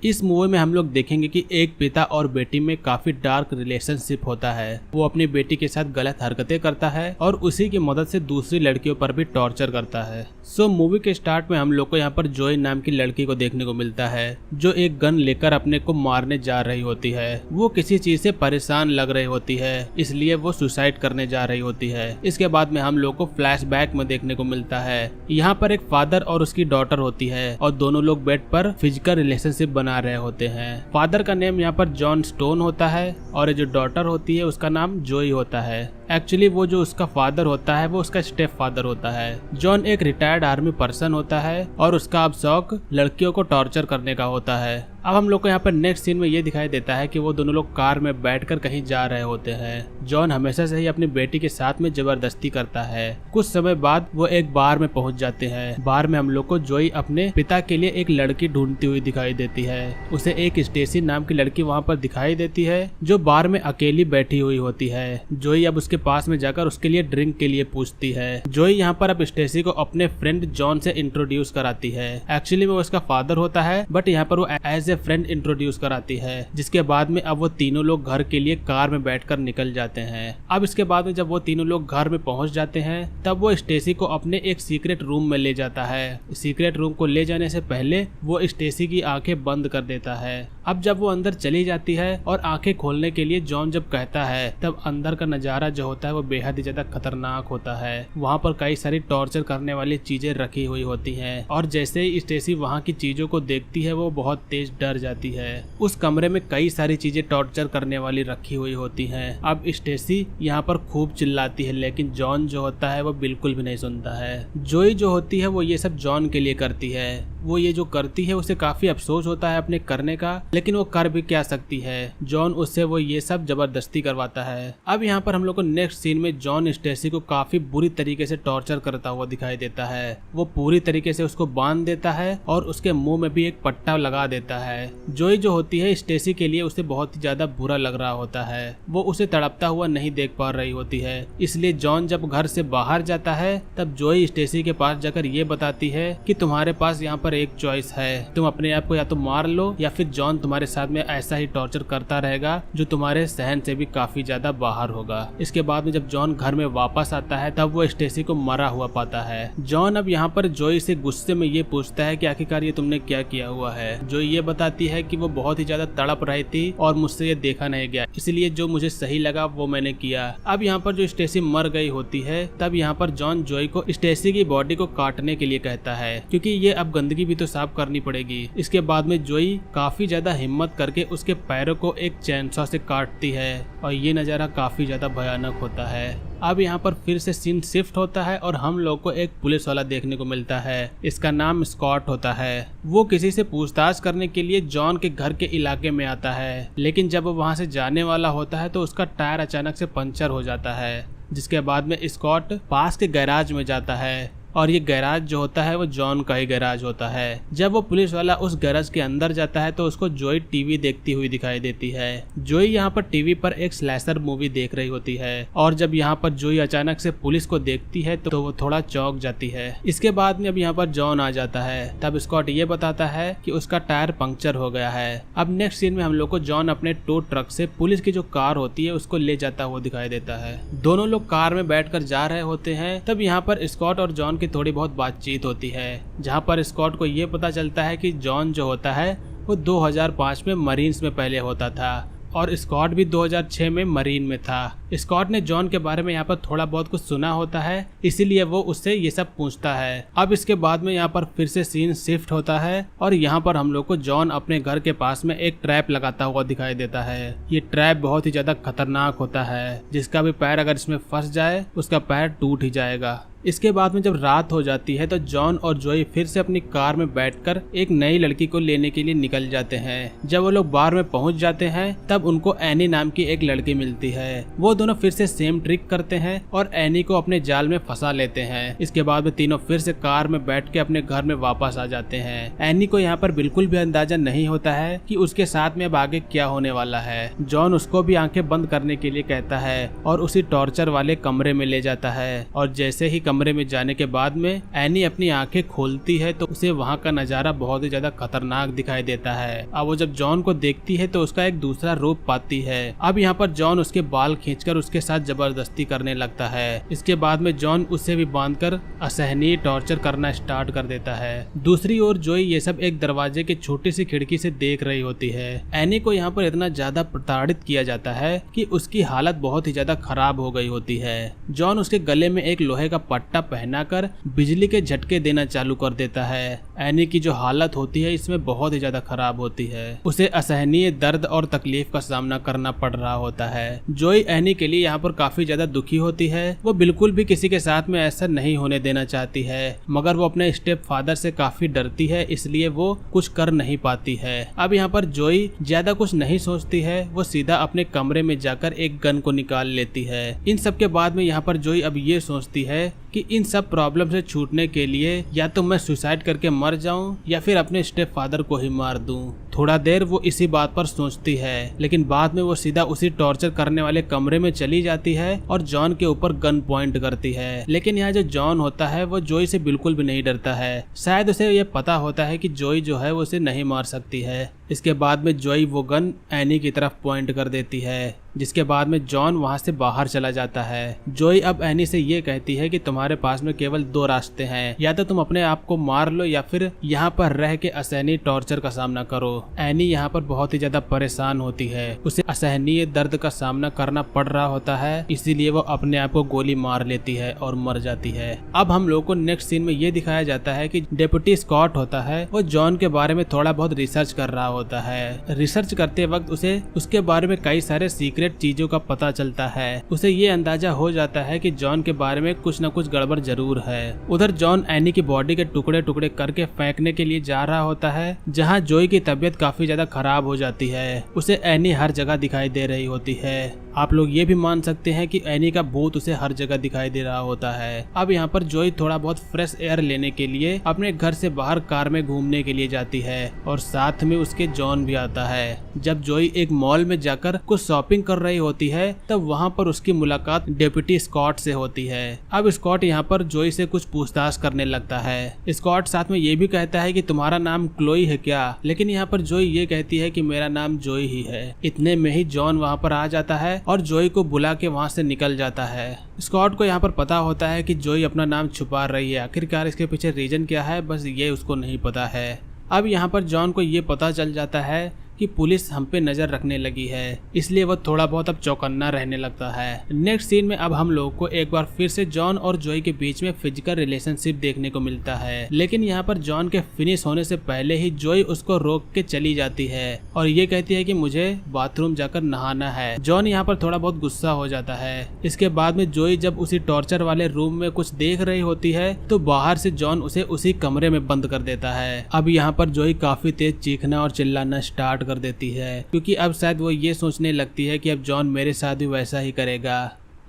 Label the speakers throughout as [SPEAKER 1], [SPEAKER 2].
[SPEAKER 1] इस मूवी में हम लोग देखेंगे कि एक पिता और बेटी में काफी डार्क रिलेशनशिप होता है। वो अपनी बेटी के साथ गलत हरकतें करता है और उसी की मदद से दूसरी लड़कियों पर भी टॉर्चर करता है। सो मूवी के स्टार्ट में हम लोग को यहाँ पर जोई नाम की लड़की को देखने को मिलता है, जो एक गन लेकर अपने को मारने जा रही होती है। वो किसी चीज से परेशान लग रही होती है, इसलिए वो सुसाइड करने जा रही होती है। इसके बाद में हम लोग को फ्लैशबैक में देखने को मिलता है, यहाँ पर एक फादर और उसकी डॉटर होती है और दोनों लोग बेड पर फिजिकल रिलेशनशिप बना रहे होते हैं। फादर का नेम यहाँ पर जॉन स्टोन होता है और जो डॉटर होती है उसका नाम जोई होता है। एक्चुअली वो जो उसका फादर होता है वो उसका स्टेप फादर होता है। जॉन एक रिटायर्ड आर्मी पर्सन होता है और उसका अब शौक लड़कियों को टॉर्चर करने का होता है। अब हम लोग को यहाँ पर नेक्स्ट सीन में ये दिखाई देता है कि वो दोनों लोग कार में बैठकर कहीं जा रहे होते हैं। जॉन हमेशा से ही अपनी बेटी के साथ में जबरदस्ती करता है। कुछ समय बाद वो एक बार में पहुंच जाते हैं। बार में हम लोग को जोई अपने पिता के लिए एक लड़की ढूंढती हुई दिखाई देती है। उसे एक स्टेसी नाम की लड़की वहाँ पर दिखाई देती है, जो बार में अकेली बैठी हुई होती है। जोई अब उसके पास में जाकर उसके लिए ड्रिंक के लिए पूछती है। जोई यहाँ पर अब स्टेसी को अपने फ्रेंड जॉन से इंट्रोड्यूस कराती है। एक्चुअली वो उसका फादर होता है, बट यहाँ पर वो एज ए फ्रेंड इंट्रोड्यूस कराती है। जिसके बाद में अब वो तीनों लोग घर के लिए कार में बैठकर निकल जाते हैं। अब इसके बाद में जब वो तीनों लोग घर में पहुंच जाते हैं, तब वो स्टेसी को अपने एक सीक्रेट रूम में ले जाता है। सीक्रेट रूम को ले जाने से पहले वो स्टेसी की आंखें बंद कर देता है। अब जब वो अंदर चली जाती है और आंखें खोलने के लिए जॉन जब कहता है, तब अंदर का नजारा जो होता है वो बेहद ही ज्यादा खतरनाक होता है। वहाँ पर कई सारी टॉर्चर करने वाली चीजें रखी हुई होती हैं और जैसे ही स्टेसी वहाँ की चीजों को देखती है वो बहुत तेज डर जाती है। उस कमरे में कई सारी चीजें टॉर्चर करने वाली रखी हुई होती हैं। अब स्टेसी यहाँ पर खूब चिल्लाती है, लेकिन जॉन जो होता है वो बिल्कुल भी नहीं सुनता है। जोई जो होती है वो ये सब जॉन के लिए करती है। वो ये जो करती है उसे काफी अफसोस होता है अपने करने का, लेकिन वो कर भी क्या सकती है। जॉन उससे वो ये सब जबरदस्ती करवाता है। अब यहाँ पर हम लोग को नेक्स्ट सीन में जॉन स्टेसी को काफी बुरी तरीके से टॉर्चर करता हुआ दिखाई देता है। वो पूरी तरीके से उसको बांध देता है और उसके मुंह में भी एक पट्टा लगा देता है। जोई जो होती है स्टेसी के लिए उसे बहुत ही ज्यादा बुरा लग रहा होता है। वो उसे तड़पता हुआ नहीं देख पा रही होती है, इसलिए जॉन जब घर से बाहर जाता है तब जोई स्टेसी के पास जाकर ये बताती है कि तुम्हारे पास यहाँ पर एक चॉइस है, तुम अपने आप को या तो मार लो या फिर जॉन तुम्हारे साथ में ऐसा ही टॉर्चर करता रहेगा जो तुम्हारे सहन से भी काफी ज्यादा बाहर होगा। इसके बाद में जब जॉन घर में वापस आता है तब वो स्टेसी को मरा हुआ पाता है। जॉन अब यहाँ पर जोई से गुस्से में ये पूछता है कि आखिरकार ये तुमने क्या किया हुआ है। जोई ये बताती है कि वो बहुत ही ज्यादा तड़प रही थी और मुझसे ये देखा नहीं गया, इसलिए जो मुझे सही लगा वो मैंने किया। अब यहाँ पर जो स्टेसी मर गई होती है, तब यहाँ पर जॉन जोई को स्टेसी की बॉडी को काटने के लिए कहता है, क्योंकि ये अब गंदगी भी तो साफ करनी पड़ेगी। इसके बाद में जोई काफी ज्यादा हिम्मत करके उसके पैरों को एक चैनसॉ से काटती है और ये नजारा काफी ज्यादा भयानक होता है। अब यहाँ पर फिर से सीन शिफ्ट होता है और हम लोग को एक पुलिस वाला देखने को मिलता है। इसका नाम स्कॉट होता है। वो किसी से पूछताछ करने के लिए जॉन के घर के इलाके में आता है, लेकिन जब वो वहाँ से जाने वाला होता है तो उसका टायर अचानक से पंचर हो जाता है। जिसके बाद में स्कॉट पास के गैराज में जाता है और ये गैराज जो होता है वो जॉन का ही गैराज होता है। जब वो पुलिस वाला उस गैराज के अंदर जाता है तो उसको जोई टीवी देखती हुई दिखाई देती है। जोई यहाँ पर टीवी पर एक स्लैशर मूवी देख रही होती है और जब यहाँ पर जोई अचानक से पुलिस को देखती है तो वो थोड़ा चौंक जाती है। इसके बाद में अब यहाँ पर जॉन आ जाता है। तब स्कॉट ये बताता है कि उसका टायर पंक्चर हो गया है। अब नेक्स्ट सीन में हम लोग को जॉन अपने टो ट्रक से पुलिस की जो कार होती है उसको ले जाता हुआ दिखाई देता है। दोनों लोग कार में बैठकर जा रहे होते हैं। तब यहाँ पर स्कॉट और जॉन की थोड़ी बहुत बातचीत होती है, जहां पर स्कॉट को ये पता चलता है कि जॉन जो होता है वो 2005 में मरीन्स में पहले होता था और स्कॉट भी 2006 में मरीन में था। स्कॉट ने जॉन के बारे में यहाँ पर थोड़ा बहुत कुछ सुना होता है, इसीलिए वो उससे ये सब पूछता है। अब इसके बाद में यहाँ पर फिर से सीन शिफ्ट होता है और यहाँ पर हम लोग को जॉन अपने घर के पास में एक ट्रैप लगाता हुआ दिखाई देता है। ये ट्रैप बहुत ही ज्यादा खतरनाक होता है, जिसका भी पैर अगर इसमें फंस जाए उसका पैर टूट ही जाएगा। इसके बाद में जब रात हो जाती है तो जॉन और जोई फिर से अपनी कार में बैठकर एक नई लड़की को लेने के लिए निकल जाते हैं। जब वो लोग बार में पहुंच जाते हैं तब उनको एनी नाम की एक लड़की मिलती है। वो दोनों फिर से सेम ट्रिक करते हैं और एनी को अपने जाल में फंसा लेते हैं। इसके बाद में तीनों फिर से कार में बैठ के अपने घर में वापस आ जाते हैं। एनी को यहाँ पर बिल्कुल भी अंदाजा नहीं होता है कि उसके साथ में अब आगे क्या होने वाला है। जॉन उसको भी आंखें बंद करने के लिए कहता है और उसी टॉर्चर वाले कमरे में ले जाता है और जैसे ही कमरे में जाने के बाद में एनी अपनी आंखें खोलती है तो उसे वहाँ का नजारा बहुत ही ज्यादा खतरनाक दिखाई देता है। अब वो जब जॉन को देखती है तो उसका एक दूसरा रूप पाती है। अब यहाँ पर जॉन उसके बाल खींचकर उसके साथ जबरदस्ती करने लगता है। इसके बाद में जॉन उसे भी बांधकर असहनीय टॉर्चर करना स्टार्ट कर देता है। दूसरी ओर जोई ये सब एक दरवाजे की छोटी सी खिड़की से देख रही होती है। एनी को यहाँ पर इतना ज्यादा प्रताड़ित किया जाता है कि उसकी हालत बहुत ही ज्यादा खराब हो गई होती है। जॉन उसके गले में एक लोहे का पट्टा पहनाकर बिजली के झटके देना चालू कर देता है। एनी की जो हालत होती है इसमें बहुत ही ज्यादा खराब होती है। उसे असहनीय दर्द और तकलीफ का सामना करना पड़ रहा होता है। जोई एनी के लिए यहाँ पर काफी ज्यादा दुखी होती है। वो बिल्कुल भी किसी के साथ में ऐसा नहीं होने देना चाहती है, मगर वो अपने स्टेप फादर से काफी डरती है, इसलिए वो कुछ कर नहीं पाती है। अब यहाँ पर जोई ज्यादा कुछ नहीं सोचती है, वो सीधा अपने कमरे में जाकर एक गन को निकाल लेती है। इन सब के बाद में यहाँ पर जोई अब ये सोचती है कि इन सब प्रॉब्लम से छूटने के लिए या तो मैं सुसाइड करके मर जाऊं या फिर अपने स्टेप फादर को ही मार दूं। थोड़ा देर वो इसी बात पर सोचती है, लेकिन बाद में वो सीधा उसी टॉर्चर करने वाले कमरे में चली जाती है और जॉन के ऊपर गन पॉइंट करती है। लेकिन यहाँ जो जॉन होता है वो जोई से बिल्कुल भी नहीं डरता है। शायद उसे ये पता होता है कि जोई जो है वो उसे नहीं मार सकती है। इसके बाद में जोई वो गन एनी की तरफ पॉइंट कर देती है, जिसके बाद में जॉन वहां से बाहर चला जाता है। जोई अब एनी से ये कहती है कि तुम्हारे पास में केवल दो रास्ते हैं, या तो तुम अपने आप को मार लो या फिर यहाँ पर रह के असहनीय टॉर्चर का सामना करो। एनी यहाँ पर बहुत ही ज्यादा परेशान होती है, उसे असहनीय दर्द का सामना करना पड़ रहा होता है, इसीलिए वो अपने आप को गोली मार लेती है और मर जाती है। अब हम लोगों को नेक्स्ट सीन में ये दिखाया जाता है कि डेप्यूटी स्कॉट होता है, वो जॉन के बारे में थोड़ा बहुत रिसर्च कर रहा होता है। रिसर्च करते वक्त उसे उसके बारे में कई सारे सीक्रेट चीजों का पता चलता है। उसे ये अंदाजा हो जाता है कि जॉन के बारे में कुछ न कुछ गड़बड़ जरूर है। उधर जॉन एनी की बॉडी के टुकड़े टुकड़े करके फेंकने के लिए जा रहा होता है, जहाँ जोई की तबीयत काफी ज्यादा खराब हो जाती है। उसे एनी हर जगह दिखाई दे रही होती है। आप लोग ये भी मान सकते हैं कि एनी का भूत उसे हर जगह दिखाई दे रहा होता है। अब यहाँ पर जोई थोड़ा बहुत फ्रेश एयर लेने के लिए अपने घर से बाहर कार में घूमने के लिए जाती है और साथ में उसके जॉन भी आता है। जब जोई एक मॉल में जाकर कुछ शॉपिंग कर रही होती है तब वहाँ पर उसकी मुलाकात डेप्यूटी स्कॉट से होती है। अब स्कॉट यहाँ पर जोई से कुछ पूछताछ करने लगता है। स्कॉट साथ में ये भी कहता है कि तुम्हारा नाम क्लोई है क्या, लेकिन यहाँ पर जोई ये कहती है कि मेरा नाम जोई ही है। इतने में ही जॉन वहाँ पर आ जाता है और जोई को बुला के वहाँ से निकल जाता है। स्कॉट को यहाँ पर पता होता है कि जोई अपना नाम छुपा रही है, आखिरकार इसके पीछे रीजन क्या है बस ये उसको नहीं पता है। अब यहाँ पर जॉन को ये पता चल जाता है कि पुलिस हम पे नजर रखने लगी है, इसलिए वो थोड़ा बहुत अब चौकन्ना रहने लगता है। नेक्स्ट सीन में अब हम लोगों को एक बार फिर से जॉन और जोई के बीच में फिजिकल रिलेशनशिप देखने को मिलता है, लेकिन यहाँ पर जॉन के फिनिश होने से पहले ही जोई उसको रोक के चली जाती है और ये कहती है कि मुझे बाथरूम जाकर नहाना है। जॉन यहाँ पर थोड़ा बहुत गुस्सा हो जाता है। इसके बाद में जोई जब उसी टॉर्चर वाले रूम में कुछ देख रही होती है तो बाहर से जॉन उसे उसी कमरे में बंद कर देता है। अब यहाँ पर जोई काफी तेज चीखना और चिल्लाना स्टार्ट कर देती है, क्योंकि अब शायद वो ये सोचने लगती है कि अब जॉन मेरे साथ भी वैसा ही करेगा।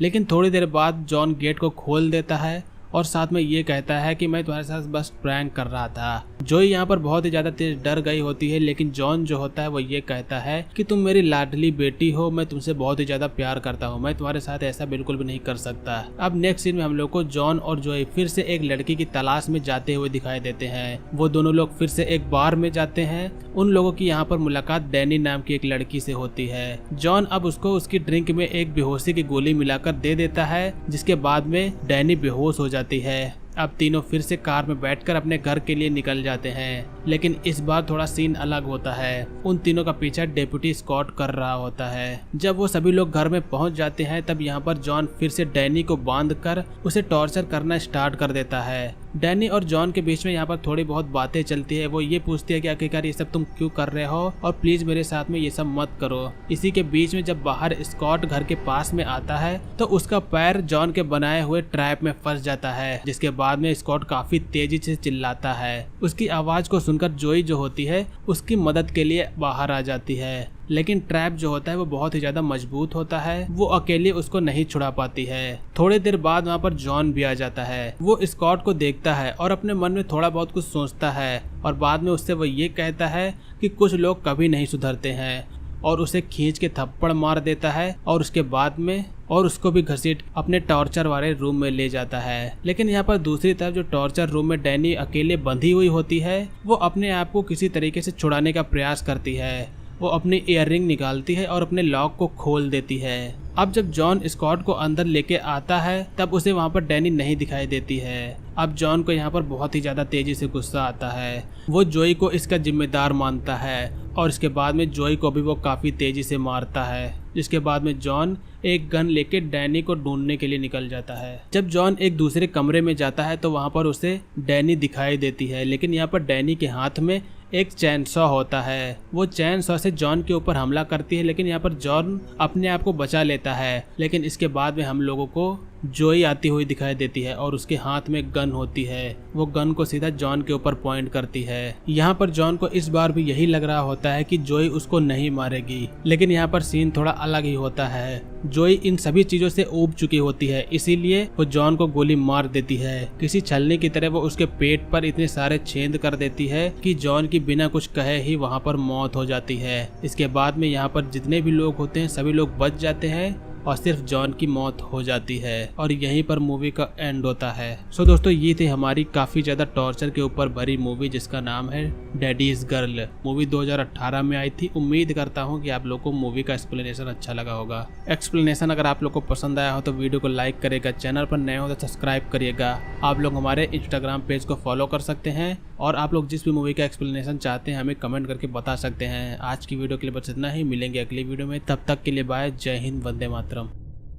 [SPEAKER 1] लेकिन थोड़ी देर बाद जॉन गेट को खोल देता है और साथ में ये कहता है कि मैं तुम्हारे साथ बस प्रैंक कर रहा था। जोई यहाँ पर बहुत ही ज्यादा तेज डर गई होती है, लेकिन जॉन जो होता है वो ये कहता है कि तुम मेरी लाडली बेटी हो, मैं तुमसे बहुत ही ज्यादा प्यार करता हूँ, मैं तुम्हारे साथ ऐसा बिल्कुल भी नहीं कर सकता। अब नेक्स्ट सीन में हम लोग को जॉन और जोई फिर से एक लड़की की तलाश में जाते हुए दिखाई देते हैं। वो दोनों लोग फिर से एक बार में जाते हैं। उन लोगों की यहाँ पर मुलाकात डैनी नाम की एक लड़की से होती है। जॉन अब उसको उसकी ड्रिंक में एक बेहोशी की गोली मिलाकर दे देता है, जिसके बाद में डैनी बेहोश हो जाती है। अब तीनों फिर से कार में बैठकर अपने घर के लिए निकल जाते हैं, लेकिन इस बार थोड़ा सीन अलग होता है। उन तीनों का पीछा डेप्यूटी स्कॉट कर रहा होता है। जब वो सभी लोग घर में पहुंच जाते हैं तब यहाँ पर जॉन फिर से डैनी को बांधकर उसे टॉर्चर करना स्टार्ट कर देता है। डैनी और जॉन के बीच में यहाँ पर थोड़ी बहुत बातें चलती है। वो ये पूछती है कि आखिरकार ये सब तुम क्यों कर रहे हो और प्लीज मेरे साथ में ये सब मत करो। इसी के बीच में जब बाहर स्कॉट घर के पास में आता है तो उसका पैर जॉन के बनाए हुए ट्रैप में फंस जाता है, जिसके बाद में स्कॉट काफी तेजी से चिल्लाता है। उसकी आवाज को सुनकर जोई जो होती है उसकी मदद के लिए बाहर आ जाती है, लेकिन ट्रैप जो होता है वो बहुत ही ज्यादा मजबूत होता है, वो अकेले उसको नहीं छुड़ा पाती है। थोड़ी देर बाद वहाँ पर जॉन भी आ जाता है। वो स्कॉट को देखता है और अपने मन में थोड़ा बहुत कुछ सोचता है और बाद में उससे वो ये कहता है कि कुछ लोग कभी नहीं सुधरते हैं। और उसे खींच के थप्पड़ मार देता है और उसके बाद में और उसको भी घसीट अपने टॉर्चर वाले रूम में ले जाता है। लेकिन यहाँ पर दूसरी तरफ जो टॉर्चर रूम में डैनी अकेले बंधी हुई होती है वो अपने आप को किसी तरीके से छुड़ाने का प्रयास करती है। वो अपनी ईयररिंग निकालती है और अपने लॉक को खोल देती है। अब जब जॉन स्कॉट को अंदर लेके आता है तब उसे वहाँ पर डैनी नहीं दिखाई देती है। अब जॉन को यहाँ पर बहुत ही ज़्यादा तेजी से गुस्सा आता है। वो जोई को इसका जिम्मेदार मानता है और इसके बाद में जोई को भी वो काफ़ी तेजी से मारता है, जिसके बाद में जॉन एक गन लेके डैनी को ढूंढने के लिए निकल जाता है। जब जॉन एक दूसरे कमरे में जाता है तो वहाँ पर उसे डैनी दिखाई देती है, लेकिन यहाँ पर डैनी के हाथ में एक चैन सॉ होता है। वो चैन सॉ से जॉन के ऊपर हमला करती है, लेकिन यहाँ पर जॉन अपने आप को बचा लेता है। लेकिन इसके बाद में हम लोगों को जोई आती हुई दिखाई देती है और उसके हाथ में गन होती है। वो गन को सीधा जॉन के ऊपर पॉइंट करती है। यहाँ पर जॉन को इस बार भी यही लग रहा होता है कि जोई उसको नहीं मारेगी, लेकिन यहाँ पर सीन थोड़ा अलग ही होता है। जोई इन सभी चीजों से ऊब चुकी होती है, इसीलिए वो जॉन को गोली मार देती है। किसी छलनी की तरह वो उसके पेट पर इतने सारे छेद कर देती है कि जॉन की बिना कुछ कहे ही वहाँ पर मौत हो जाती है। इसके बाद में यहाँ पर जितने भी लोग होते हैं सभी लोग बच जाते हैं और सिर्फ जॉन की मौत हो जाती है और यहीं पर मूवी का एंड होता है। सो दोस्तों, ये थी हमारी काफी ज्यादा टॉर्चर के ऊपर भरी मूवी जिसका नाम है डैडीज गर्ल। मूवी 2018 में आई थी। उम्मीद करता हूँ कि आप लोग को मूवी का एक्सप्लेनेशन अच्छा लगा होगा। एक्सप्लेनेशन अगर आप लोग को पसंद आया हो तो वीडियो को लाइक करेगा, चैनल पर नए हो तो सब्सक्राइब करिएगा। आप लोग हमारे इंस्टाग्राम पेज को फॉलो कर सकते हैं और आप लोग जिस भी मूवी का एक्सप्लेनेशन चाहते हैं हमें कमेंट करके बता सकते हैं। आज की वीडियो के लिए बस इतना ही, मिलेंगे अगली वीडियो में। तब तक के लिए बाय, जय हिंद, वंदे मातरम।